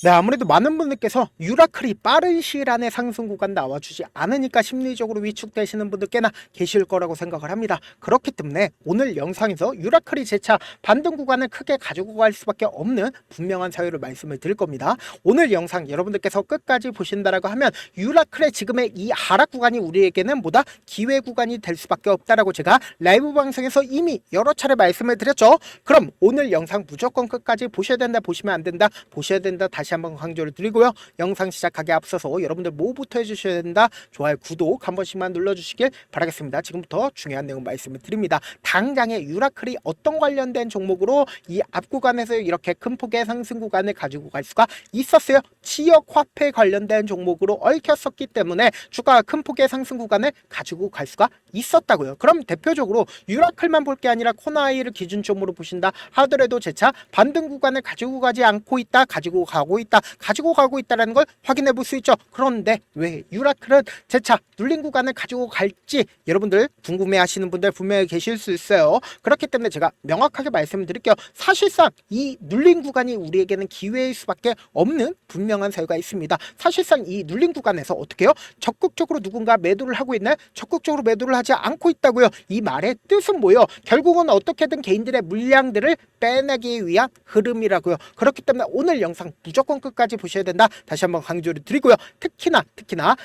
네, 아무래도 많은 분들께서 유라클이 빠른 시일 안에 상승 구간 나와주지 않으니까 심리적으로 위축되시는 분들 꽤나 계실 거라고 생각을 합니다. 그렇기 때문에 오늘 영상에서 유라클이 재차 반등 구간을 크게 가지고 갈 수밖에 없는 분명한 사유를 말씀을 드릴 겁니다. 오늘 영상 여러분들께서 끝까지 보신다라고 하면 유라클의 지금의 이 하락 구간이 우리에게는 뭐다? 기회 구간이 될 수밖에 없다라고 제가 라이브 방송에서 이미 여러 차례 말씀을 드렸죠. 그럼 오늘 영상 무조건 끝까지 보셔야 된다, 보시면 안 된다, 보셔야 된다, 다시 한번 강조를 드리고요. 영상 시작하기 앞서서 여러분들 뭐부터 해주셔야 된다? 좋아요, 구독 한 번씩만 눌러주시길 바라겠습니다. 지금부터 중요한 내용 말씀을 드립니다. 당장의 유라클이 어떤 관련된 종목으로 이 앞구간에서 이렇게 큰 폭의 상승 구간을 가지고 갈 수가 있었어요? 지역 화폐 관련된 종목으로 얽혔었기 때문에 주가가 큰 폭의 상승 구간을 가지고 갈 수가 있었다고요. 그럼 대표적으로 유라클만 볼 게 아니라 코나이를 기준점으로 보신다 하더라도 재차 반등 구간을 가지고 가지 않고 있다, 가지고 가고 있다라는 걸 확인해 볼 수 있죠. 그런데 왜 유라클은 재차 눌린 구간을 가지고 갈지 여러분들 궁금해 하시는 분들 분명히 계실 수 있어요. 그렇기 때문에 제가 명확하게 말씀을 드릴게요. 사실상 이 눌린 구간이 우리에게는 기회일 수밖에 없는 분명한 사유가 있습니다. 사실상 이 눌린 구간에서 어떻게 해요? 적극적으로 누군가 매도를 하고 있나요? 적극적으로 매도를 하지 않고 있다고요. 이 말의 뜻은 뭐예요? 결국은 어떻게든 개인들의 물량들을 빼내기 위한 흐름이라고요. 그렇기 때문에 오늘 영상 무조건 끝까지 보셔야 된다, 다시 한번 강조를 드리고요. 특히나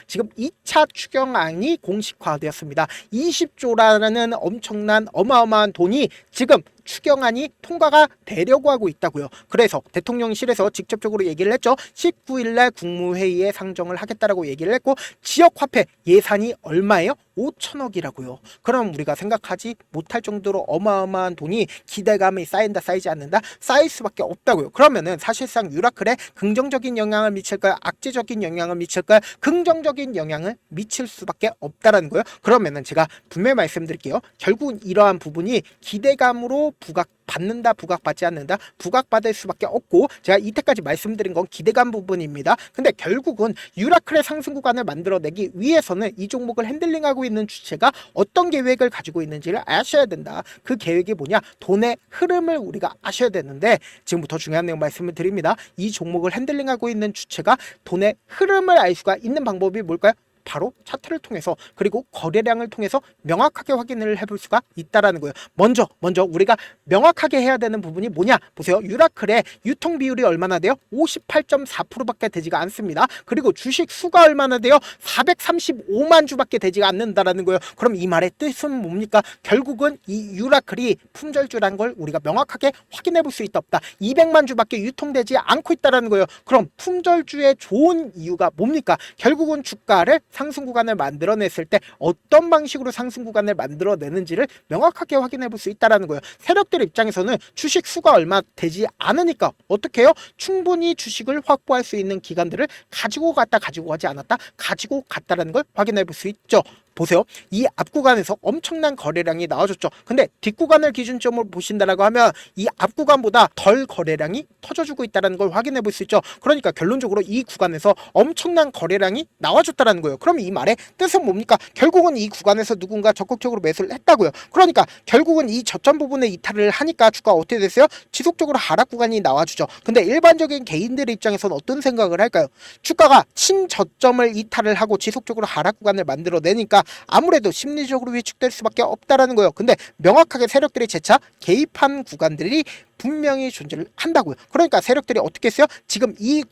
지금 2차 추경안이 공식화되었습니다. 20조라는 엄청난 어마어마한 돈이 지금 추경안이 통과가 되려고 하고 있다고요. 그래서 대통령실에서 직접적으로 얘기를 했죠. 19일날 국무회의에 상정을 하겠다라고 얘기를 했고, 지역화폐 예산이 얼마예요? 5천억이라고요. 그럼 우리가 생각하지 못할 정도로 어마어마한 돈이 기대감이 쌓인다, 쌓이지 않는다? 쌓일 수밖에 없다고요. 그러면은 사실상 유라클에 긍정적인 영향을 미칠까요? 악재적인 영향을 미칠까요? 긍정적인 영향을 미칠 수밖에 없다라는 거예요. 그러면은 제가 분명히 말씀드릴게요. 결국은 이러한 부분이 기대감으로 부각받는다, 부각받지 않는다, 부각받을 수밖에 없고, 제가 이때까지 말씀드린 건 기대감 부분입니다. 근데 결국은 유라클의 상승 구간을 만들어내기 위해서는 이 종목을 핸들링하고 있는 주체가 어떤 계획을 가지고 있는지를 아셔야 된다. 그 계획이 뭐냐? 돈의 흐름을 우리가 아셔야 되는데, 지금부터 중요한 내용 말씀을 드립니다. 이 종목을 핸들링하고 있는 주체가 돈의 흐름을 알 수가 있는 방법이 뭘까요? 바로 차트를 통해서, 그리고 거래량을 통해서 명확하게 확인을 해볼 수가 있다라는 거예요. 먼저 우리가 명확하게 해야 되는 부분이 뭐냐? 보세요. 유라클의 유통 비율이 얼마나 돼요? 58.4%밖에 되지가 않습니다. 그리고 주식 수가 얼마나 돼요? 435만 주밖에 되지가 않는다라는 거예요. 그럼 이 말의 뜻은 뭡니까? 결국은 이 유라클이 품절주라는 걸 우리가 명확하게 확인해 볼 수 있다, 없다. 200만 주밖에 유통되지 않고 있다라는 거예요. 그럼 품절주의 좋은 이유가 뭡니까? 결국은 주가를 상승 구간을 만들어냈을 때 어떤 방식으로 상승 구간을 만들어내는지를 명확하게 확인해 볼 수 있다는 거예요. 세력들 입장에서는 주식 수가 얼마 되지 않으니까 어떻게 해요? 충분히 주식을 확보할 수 있는 기간들을 가지고 갔다, 가지고 가지 않았다, 가지고 갔다라는 걸 확인해 볼 수 있죠. 보세요. 이 앞구간에서 엄청난 거래량이 나와줬죠. 근데 뒷구간을 기준점으로 보신다라고 하면 이 앞구간보다 덜 거래량이 터져주고 있다는 걸 확인해 볼 수 있죠. 그러니까 결론적으로 이 구간에서 엄청난 거래량이 나와줬다는 거예요. 그럼 이 말의 뜻은 뭡니까? 결국은 이 구간에서 누군가 적극적으로 매수를 했다고요. 그러니까 결국은 이 저점 부분에 이탈을 하니까 주가가 어떻게 됐어요? 지속적으로 하락 구간이 나와주죠. 근데 일반적인 개인들의 입장에서는 어떤 생각을 할까요? 주가가 친저점을 이탈을 하고 지속적으로 하락 구간을 만들어내니까 아무래도 심리적으로 위축될 수밖에 없다라는 거예요. 근데 명확하게 세력들이 재차 개입한 구간들이 분명히 존재를 한다고요. 그러니까 세력들이 어떻게 했어요? 지금 이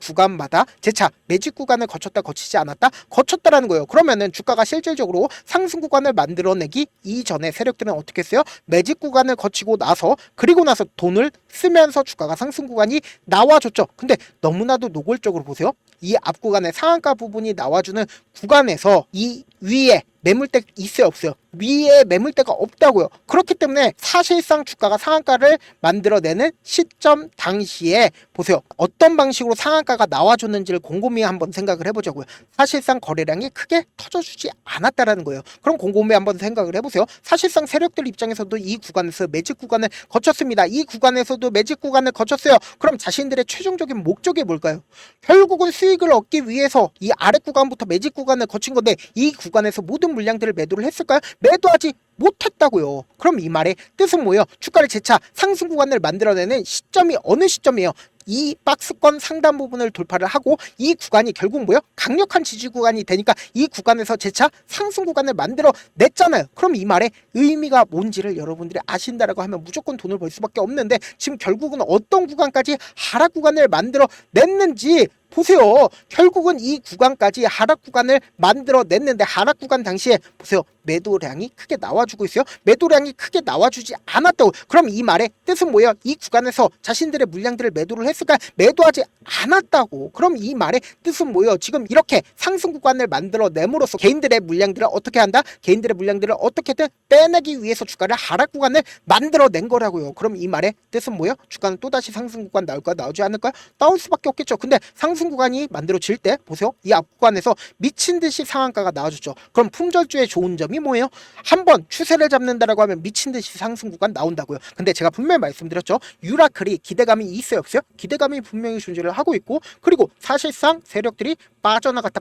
구간마다 재차 매직 구간을 거쳤다, 거치지 않았다, 거쳤다라는 거예요. 그러면은 주가가 실질적으로 상승 구간을 만들어내기 이전에 세력들은 어떻게 했어요? 매직 구간을 거치고 나서, 그리고 나서 돈을 쓰면서 주가가 상승 구간이 나와줬죠. 근데 너무나도 노골적으로 보세요. 이 앞 구간의 상한가 부분이 나와주는 구간에서 이 위에 매물대 있어요, 없어요? 위에 매물대가 없다고요. 그렇기 때문에 사실상 주가가 상한가를 만들어내는 시점 당시에 보세요. 어떤 방식으로 상한가가 나와줬는지를 곰곰이 한번 생각을 해보자고요. 사실상 거래량이 크게 터져주지 않았다라는 거예요. 그럼 곰곰이 한번 생각을 해보세요. 사실상 세력들 입장에서도 이 구간에서 매직 구간을 거쳤습니다. 이 구간에서도 매직 구간을 거쳤어요. 그럼 자신들의 최종적인 목적이 뭘까요? 결국은 수익을 얻기 위해서 이 아래 구간부터 매직 구간을 거친 건데, 이 구간에서 모든 물량들을 매도를 했을까요? 매도하지 못했다고요. 그럼 이 말의 뜻은 뭐예요? 주가를 재차 상승 구간을 만들어내는 시점이 어느 시점이에요? 이 박스권 상단 부분을 돌파를 하고 이 구간이 결국 뭐예요? 강력한 지지 구간이 되니까 이 구간에서 재차 상승 구간을 만들어 냈잖아요. 그럼 이 말의 의미가 뭔지를 여러분들이 아신다라고 하면 무조건 돈을 벌 수밖에 없는데 지금 결국은 어떤 구간까지 하락 구간을 만들어 냈는지 보세요. 결국은 이 구간까지 하락 구간을 만들어 냈는데 하락 구간 당시에 보세요. 매도량이 크게 나와주고 있어요. 매도량이 크게 나와주지 않았다고. 그럼 이 말의 뜻은 뭐예요? 이 구간에서 자신들의 물량들을 매도를 했을까? 매도하지 않았다고. 그럼 이 말의 뜻은 뭐예요? 지금 이렇게 상승 구간을 만들어 내므로써 개인들의 물량들을 어떻게 한다? 개인들의 물량들을 어떻게든 빼내기 위해서 주가를 하락 구간을 만들어 낸 거라고요. 그럼 이 말의 뜻은 뭐예요? 주가는 또다시 상승 구간 나올까요? 나오지 않을까요? 나올 수밖에 없겠죠. 근데 상승 구간이 만들어질 때 보세요. 이 앞 구간에서 미친 듯이 상한가가 나와줬죠. 그럼 품절주의 좋은 점이 뭐예요? 한번 추세를 잡는다라고 하면 미친 듯이 상승 구간 나온다고요. 근데 제가 분명히 말씀드렸죠. 유라클이 기대감이 있어요, 없어요? 기대감이 분명히 존재를 하고 있고, 그리고 사실상 세력들이 빠져나가지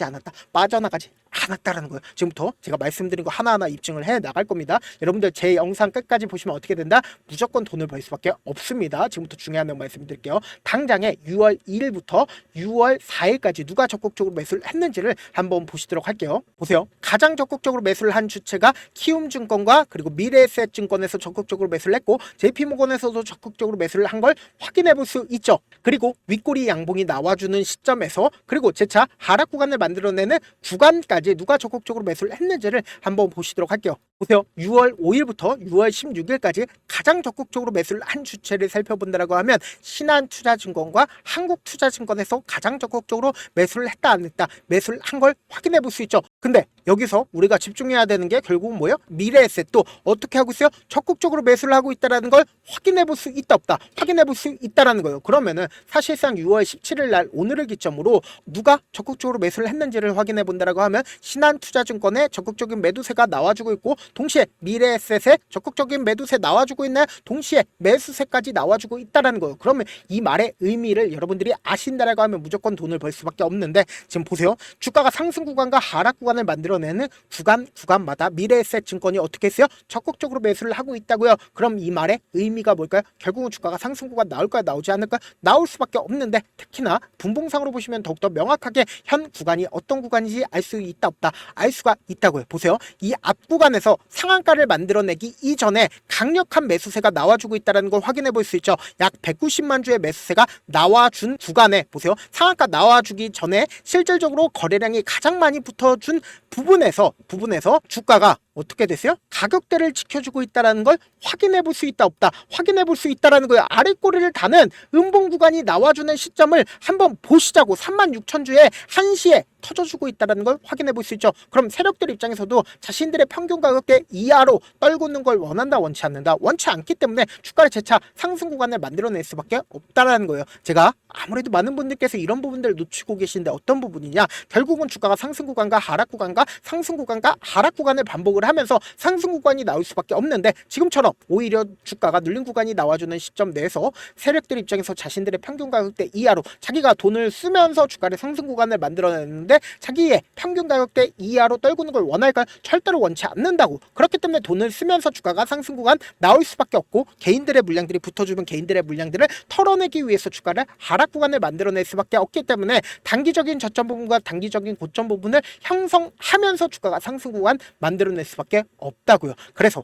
않았다라는 거예요. 지금부터 제가 말씀드린 거 하나하나 입증을 해 나갈 겁니다. 여러분들 제 영상 끝까지 보시면 어떻게 된다? 무조건 돈을 벌 수밖에 없습니다. 지금부터 중요한 점 말씀드릴게요. 당장에 6월 2일부터 6월 4일까지 누가 적극적으로 매수를 했는지를 한번 보시도록 할게요. 보세요. 가장 적극적으로 매수를 한 주체가 키움증권과 그리고 미래에셋증권에서 적극적으로 매수를 했고, JP모건에서도 적극적으로 매수를 한 걸 확인해 볼 수 있죠. 그리고 윗꼬리 양봉이 나와주는 시점에서 그리고 재차 하락 구간을 만들어내는 구간까지 누가 적극적으로 매수를 했는지를 한번 보시도록 할게요. 보세요. 6월 5일부터 6월 16일까지 가장 적극적으로 매수를 한 주체를 살펴본다라고 하면 신한투자증권과 한국투자증권에서 가장 적극적으로 매수를 했다 안 했다, 매수를 한 걸 확인해 볼 수 있죠. 근데 여기서 우리가 집중해야 되는 게 결국은 뭐예요? 미래에셋도 어떻게 하고 있어요? 적극적으로 매수를 하고 있다라는 걸 확인해 볼 수 있다 없다, 확인해 볼 수 있다라는 거예요. 그러면은 사실상 6월 17일 날 오늘을 기점으로 누가 적극적으로 매수를 했는지를 확인해 본다라고 하면 신한투자증권의 적극적인 매도세가 나와주고 있고, 동시에 미래에셋의 적극적인 매도세 나와주고 있나요? 동시에 매수세까지 나와주고 있다라는 거예요. 그러면 이 말의 의미를 여러분들이 아신다라고 하면 무조건 돈을 벌 수밖에 없는데, 지금 보세요. 주가가 상승 구간과 하락 구간을 만들어내는 구간마다 미래에셋 증권이 어떻게 했어요? 적극적으로 매수를 하고 있다고요. 그럼 이 말의 의미가 뭘까요? 결국은 주가가 상승 구간 나올까요? 나오지 않을까요? 나올 수밖에 없는데, 특히나 분봉상으로 보시면 더욱더 명확하게 현 구간이 어떤 구간인지 알 수 있다 없다, 알 수가 있다고요. 보세요. 이 앞 구간에서 상한가를 만들어내기 이전에 강력한 매수세가 나와주고 있다는 걸 확인해 볼 수 있죠. 약 190만 주의 매수세가 나와준 구간에 보세요. 상한가 나와주기 전에 실질적으로 거래량이 가장 많이 붙어준 부분에서 주가가 어떻게 됐어요? 가격대를 지켜주고 있다는 걸 확인해 볼 수 있다 없다, 확인해 볼 수 있다는 거예요. 아랫꼬리를 다는 음봉 구간이 나와주는 시점을 한번 보시자고. 36,000주에 1시에 터져주고 있다는 걸 확인해 볼 수 있죠. 그럼 세력들 입장에서도 자신들의 평균 가격대 이하로 떨고 있는 걸 원한다, 원치 않는다? 원치 않기 때문에 주가를 재차 상승 구간을 만들어낼 수밖에 없다라는 거예요. 제가 아무래도 많은 분들께서 이런 부분들을 놓치고 계신데 어떤 부분이냐? 결국은 주가가 상승 구간과 하락 구간과 상승 구간과 하락 구간을 반복을 하면서 상승 구간이 나올 수밖에 없는데, 지금처럼 오히려 주가가 눌린 구간이 나와주는 시점 내에서 세력들 입장에서 자신들의 평균 가격대 이하로 자기가 돈을 쓰면서 주가를 상승 구간을 만들어내는데 자기의 평균 가격대 이하로 떨구는 걸 원할까요? 절대로 원치 않는다고. 그렇기 때문에 돈을 쓰면서 주가가 상승 구간 나올 수밖에 없고, 개인들의 물량들이 붙어주면 개인들의 물량들을 털어내기 위해서 주가를 하락 구간을 만들어낼 수밖에 없기 때문에 단기적인 저점 부분과 단기적인 고점 부분을 형성하면서 주가가 상승 구간 만들어낼 수밖에 없다고요. 그래서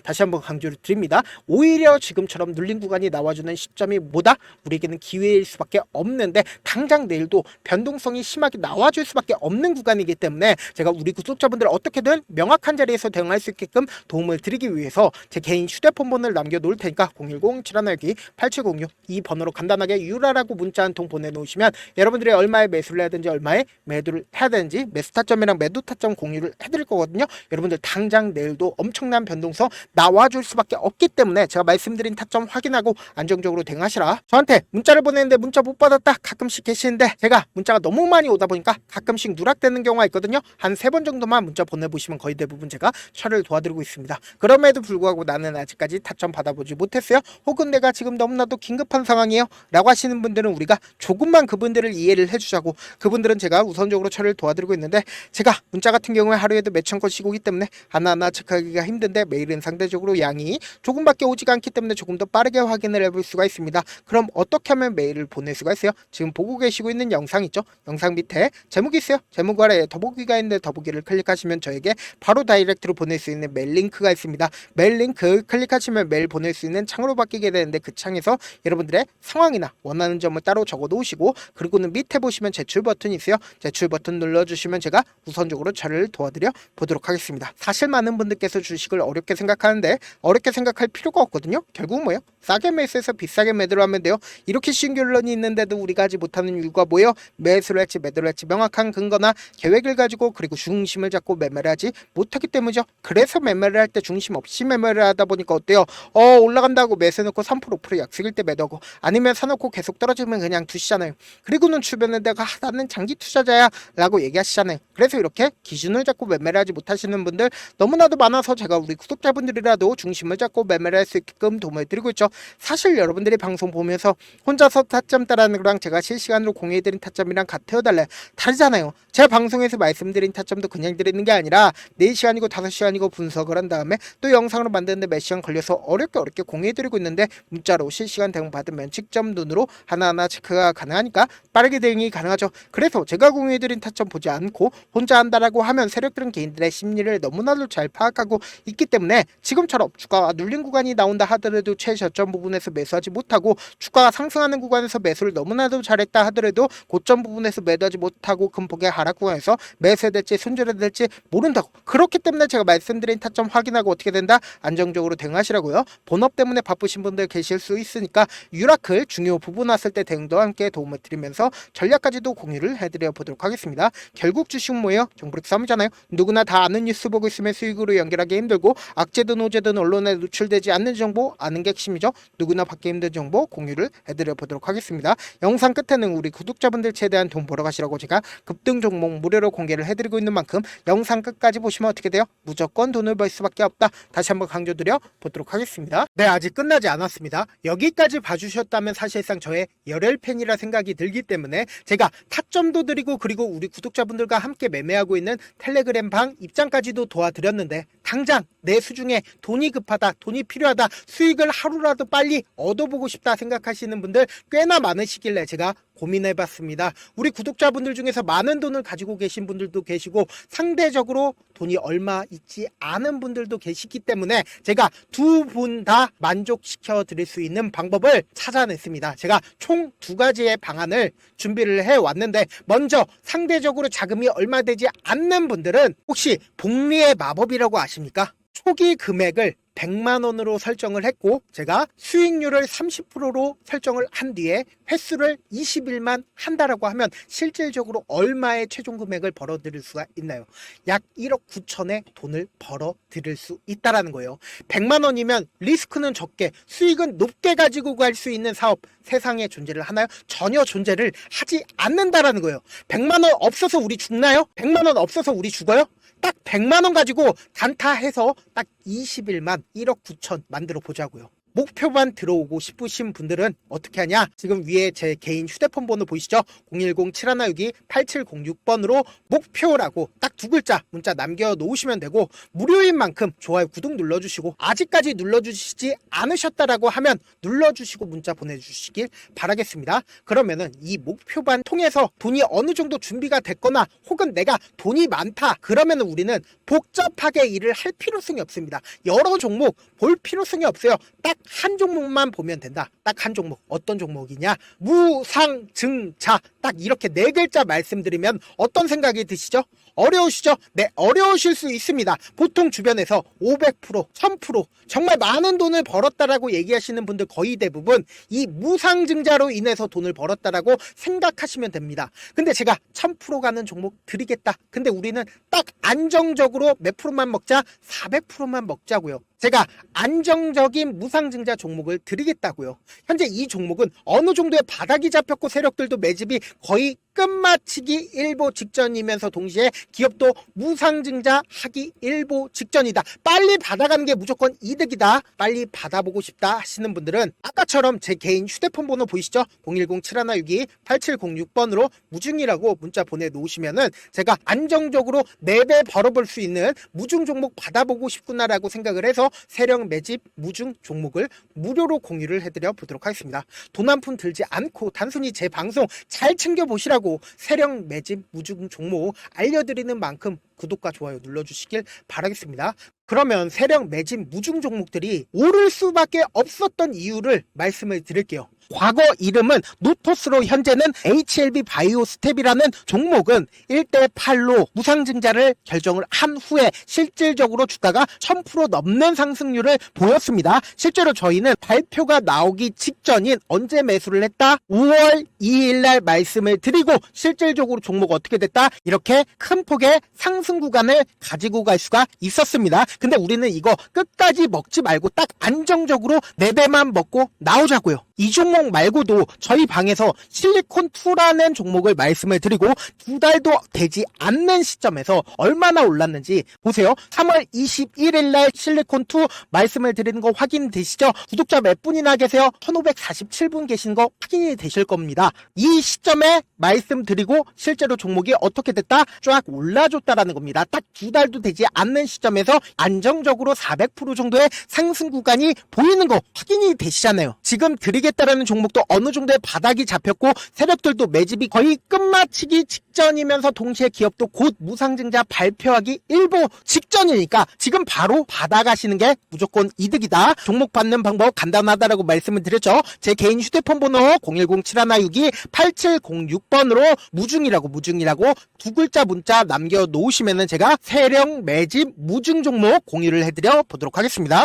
다시 한번 강조를 드립니다. 오히려 지금처럼 눌린 구간이 나와주는 시점이 뭐다? 우리에게는 기회일 수밖에 없는데, 당장 내일도 변동성이 심하게 나와줄 수밖에 없는 구간이기 때문에 제가 우리 구독자분들 어떻게든 명확한 자리에서 대응할 수 있게끔 도움을 드리기 위해서 제 개인 휴대폰 번호를 남겨놓을 테니까 010-7112-8706 이 번호로 간단하게 유라라고 문자 한 통 보내놓으시면 여러분들이 얼마에 매수를 해야 되는지, 얼마에 매도를 해야 되는지 매수 타점이랑 매도 타점 공유를 해드릴 거거든요. 여러분들 당장 내일도 엄청난 변동성 나와줄 수밖에 없기 때문에 제가 말씀드린 타점 확인하고 안정적으로 대응하시라. 저한테 문자를 보내는데 문자 못 받았다 가끔씩 계시는데, 제가 문자가 너무 많이 오다 보니까 가끔씩 누락되는 경우가 있거든요. 한 3번 정도만 문자 보내보시면 거의 대부분 제가 처리를 도와드리고 있습니다. 그럼에도 불구하고 나는 아직까지 타점 받아보지 못했어요, 혹은 내가 지금 너무나도 긴급한 상황이에요 라고 하시는 분들은 우리가 조금만 그분들을 이해를 해주자고, 그분들은 제가 우선적으로 처리를 도와드리고 있는데, 제가 문자 같은 경우에 하루에도 몇천 건씩 오기 때문에 하나하나 체크하기가 힘든데 메일은 상대적으로 양이 조금밖에 오지가 않기 때문에 조금 더 빠르게 확인을 해볼 수가 있습니다. 그럼 어떻게 하면 메일을 보낼 수가 있어요? 지금 보고 계시고 있는 영상 있죠? 영상 밑에 제목이 있어요. 제목 아래에 더보기가 있는데 더보기를 클릭하시면 저에게 바로 다이렉트로 보낼 수 있는 메일 링크가 있습니다. 메일 링크 클릭하시면 메일 보낼 수 있는 창으로 바뀌게 되는데 그 창에서 여러분들의 상황이나 원하는 점을 따로 적어 놓으시고 그리고는 밑에 보시면 제출 버튼이 있어요. 제출 버튼 눌러주시면 제가 우선적으로 저를 도와드려 보도록 하겠습니다. 사실 많은 분들께서 주식을 어렵게 생각하는데 어렵게 생각할 필요가 없거든요. 결국 뭐예요? 싸게 매수해서 비싸게 매도를 하면 돼요. 이렇게 쉬운 결론이 있는데도 우리가 하지 못하는 이유가 뭐예요? 매수를 할지 매도를 할지 명확한 근거나 계획을 가지고 그리고 중심을 잡고 매매를 하지 못하기 때문이죠. 그래서 매매를 할 때 중심 없이 매매를 하다 보니까 어때요? 올라간다고 매수해놓고 3% 5% 약속일 때 매도하고 아니면 사놓고 계속 떨어지면 그냥 두시잖아요. 그리고는 주변에 내가 나는 장기 투자자야 라고 얘기하시잖아요. 그래서 이렇게 기준을 잡고 매매를 하지 못하시는 분들 너무나도 많아서 제가 우리 구독자분들이라도 중심을 잡고 매매를 할 수 있게끔 도움을 드리고 있죠. 사실 여러분들이 방송 보면서 혼자서 타점 따라하는 거랑 제가 실시간으로 공유해드린 타점이랑 같아요 달라요? 다르잖아요. 제 방송에서 말씀드린 타점도 그냥 드리는 게 아니라 4시간이고 5시간이고 분석을 한 다음에 또 영상으로 만드는데 몇 시간 걸려서 어렵게 공유해드리고 있는데 문자로 실시간 대응 받으면 직접 눈으로 하나하나 체크가 가능하니까 빠르게 대응이 가능하죠. 그래서 제가 공유해드린 타점 보지 않고 혼자 한다라고 하면 세력들은 개인들의 심리를 너무나도 잘 파악하고 있기 때문에 지금처럼 주가가 눌린 구간이 나온다 하더라도 최저점 부분에서 매수하지 못하고 주가가 상승하는 구간에서 매수를 너무나도 잘했다 하더라도 고점 부분에서 매도하지 못하고 금폭의 하락 구간에서 매수해야 될지 손절해야 될지 모른다고. 그렇기 때문에 제가 말씀드린 타점 확인하고 어떻게 된다? 안정적으로 대응하시라고요. 본업 때문에 바쁘신 분들 계실 수 있으니까 유라클 중요 부분 왔을 때 대응도 함께 도움을 드리면서 전략까지도 공유를 해드려 보도록 하겠습니다. 결국 주식은 뭐예요? 정보력 싸움이잖아요. 누구나 다 아는 뉴스 보고 있으면 수익으로 연결하기 힘들고 악재든 호재든 언론에 노출되지 않는 정보 아는 게 핵심이죠. 누구나 받기 힘든 정보 공유를 해드려 보도록 하겠습니다. 영상 끝에는 우리 구독자분들 최대한 돈 벌어 가시라고 제가 급등 종목 무료로 공개를 해드리고 있는 만큼 영상 끝까지 보시면 어떻게 돼요? 무조건 돈을 벌 수밖에 없다. 다시 한번 강조드려 보도록 하겠습니다. 네, 아직 끝나지 않았습니다. 여기까지 봐주셨다면 사실상 저의 열혈 팬이라 생각이 들기 때문에 제가 타점도 드리고 그리고 우리 구독자분들과 함께 매매하고 있는 텔레그램 방 입장까지도 도와드렸는데 당장 내 수중에 돈이 급하다, 돈이 필요하다, 수익을 하루라도 빨리 얻어보고 싶다 생각하시는 분들 꽤나 많으시길래 제가 고민해봤습니다. 우리 구독자분들 중에서 많은 돈을 가지고 계신 분들도 계시고 상대적으로 돈이 얼마 있지 않은 분들도 계시기 때문에 제가 두 분 다 만족시켜 드릴 수 있는 방법을 찾아냈습니다. 제가 총 2가지의 방안을 준비를 해왔는데 먼저 상대적으로 자금이 얼마 되지 않는 분들은 혹시 복리의 마법이라고 아십니까? 초기 금액을 100만원으로 설정을 했고 제가 수익률을 30%로 설정을 한 뒤에 횟수를 20일만 한다라고 하면 실질적으로 얼마의 최종 금액을 벌어들일 수가 있나요? 약 1억 9천의 돈을 벌어들일 수 있다라는 거예요. 100만원이면 리스크는 적게 수익은 높게 가지고 갈 수 있는 사업 세상에 존재를 하나요? 전혀 존재를 하지 않는다라는 거예요. 100만원 없어서 우리 죽나요? 100만원 없어서 우리 죽어요? 딱 100만원 가지고 단타해서 딱 20일만 1억 9천 만들어 보자고요. 목표만 들어오고 싶으신 분들은 어떻게 하냐? 지금 위에 제 개인 휴대폰 번호 보이시죠? 010-7162-8706번으로 목표라고 딱 2글자 문자 남겨놓으시면 되고 무료인 만큼 좋아요 구독 눌러주시고 아직까지 눌러주시지 않으셨다라고 하면 눌러주시고 문자 보내주시길 바라겠습니다. 그러면은 이 목표반 통해서 돈이 어느 정도 준비가 됐거나 혹은 내가 돈이 많다 그러면 우리는 복잡하게 일을 할 필요성이 없습니다. 여러 종목 볼 필요성이 없어요. 딱 한 종목만 보면 된다. 딱 한 종목. 어떤 종목이냐? 무상증자. 딱 이렇게 4글자 말씀드리면 어떤 생각이 드시죠? 어려우시죠? 네, 어려우실 수 있습니다. 보통 주변에서 500%, 1000% 정말 많은 돈을 벌었다라고 얘기하시는 분들 거의 대부분 이 무상증자로 인해서 돈을 벌었다라고 생각하시면 됩니다. 근데 제가 1000% 가는 종목 드리겠다. 근데 우리는 딱 안정적으로 몇 프로만 먹자? 400%만 먹자고요. 제가 안정적인 무상증자 종목을 드리겠다고요. 현재 이 종목은 어느 정도의 바닥이 잡혔고 세력들도 매집이 거의 끝마치기 일보 직전이면서 동시에 기업도 무상증자 하기 일보 직전이다. 빨리 받아가는 게 무조건 이득이다. 빨리 받아보고 싶다 하시는 분들은 아까처럼 제 개인 휴대폰 번호 보이시죠? 010-7162-8706번으로 무중이라고 문자 보내놓으시면은 제가 안정적으로 4배 벌어볼 수 있는 무중 종목 받아보고 싶구나라고 생각을 해서 세력 매집 무중 종목을 무료로 공유를 해드려 보도록 하겠습니다. 돈 한 푼 들지 않고 단순히 제 방송 잘 챙겨보시라고 세력 매집 무중 종목 알려드리는 만큼 구독과 좋아요 눌러주시길 바라겠습니다. 그러면 세력 매집 무중 종목들이 오를 수밖에 없었던 이유를 말씀을 드릴게요. 과거 이름은 노토스로 현재는 HLB 바이오스텝이라는 종목은 1대8로 무상증자를 결정을 한 후에 실질적으로 주가가 1000% 넘는 상승률을 보였습니다. 실제로 저희는 발표가 나오기 직전인 언제 매수를 했다? 5월 2일 날 말씀을 드리고 실질적으로 종목 어떻게 됐다? 이렇게 큰 폭의 상승 구간을 가지고 갈 수가 있었습니다. 근데 우리는 이거 끝까지 먹지 말고 딱 안정적으로 4배만 먹고 나오자고요. 이 종목 말고도 저희 방에서 실리콘2라는 종목을 말씀을 드리고 2달도 되지 않는 시점에서 얼마나 올랐는지 보세요. 3월 21일 날 실리콘2 말씀을 드리는 거 확인되시죠? 구독자 몇 분이나 계세요? 1547분 계신 거 확인이 되실 겁니다. 이 시점에 말씀드리고 실제로 종목이 어떻게 됐다? 쫙 올라줬다라는 겁니다. 딱 2달도 되지 않는 시점에서 안정적으로 400% 정도의 상승 구간이 보이는 거 확인이 되시잖아요. 지금 드리겠다라는 종목도 어느 정도의 바닥이 잡혔고 세력들도 매집이 거의 끝마치기 직전이면서 동시에 기업도 곧 무상증자 발표하기 일보 직전이니까 지금 바로 받아가시는 게 무조건 이득이다. 종목 받는 방법 간단하다라고 말씀을 드렸죠. 제 개인 휴대폰 번호 010-7162-8706번으로 무중이라고 두 글자 문자 남겨놓으시면은 제가 세력 매집 무중 종목 공유를 해드려 보도록 하겠습니다.